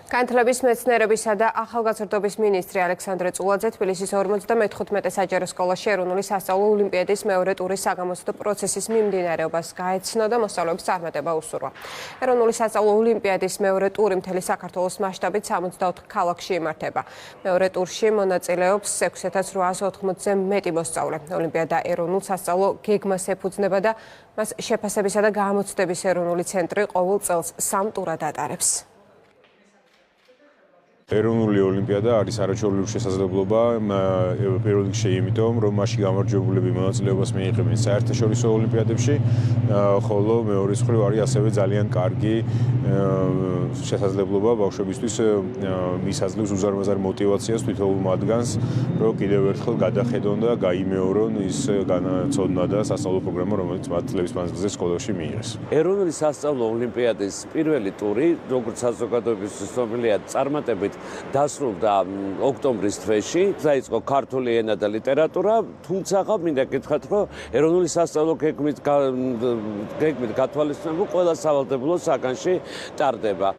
განათლების მეცნიერებისა და ახალგაზრდობის მინისტრი ალექსანდრე წულაძე თბილისის 54 საჯარო სკოლაში ეროვნული სასწავლო ოლიმპიადის მეორე ტურის საგამოცდო პროცესის მიმდინარეობას გაეცნო და მოსწავლეების წარმატება უსურვა. ეროვნული სასწავლო ოლიმპიადის მეორე ტური მთელი საქართველოს მასშტაბით 74 ქალაქში იმართება. მეორე ტურში მონაწილეობს 6880-ზე მეტი მოსწავლე. ოლიმპიადა ეროვნულ სასწავლო გეგმას ეფუძნება და მას შეფასებისა და გამოცდების ეროვნული ცენტრი ყოველ წელს 3 ტურად ატარებს. ეროვნული ოლიმპიადა არის არაჩვეულებრივი შესაძლებლობა პირველ რიგში იმიტომ, რომ მასში გამარჯვებულები მონაწილეობას მიიღებენ საერთაშორისო ოლიმპიადებში, ხოლო მეორე მხრივ არის ასევე ძალიან კარგი შესაძლებლობა ბავშვებისთვის მისაძლევს უზარმაზარ მოტივაციას თვითოულ მათგანს, რომ კიდევ ერთხელ გადახედონ და გაიმეორონ ის განაცოდნა და სასწავლო პროგრამა, რომელიც მათ წლების მანძილზე სკოლაში მიიღეს. ეროვნული სასწავლო ოლიმპიადის პირველი ტური, როგორც საზოგადოების ცნობილია, წარმატებით დასრულდა ოქტომბრის თვეში, დაიწყო ქართული ენა და ლიტერატურა, თუმცა მინდა გითხრათ, რომ ეროვნული სასწავლო გეგმით გათვალისწინებულ ყველა სავალდებულო საგანში ტარდება.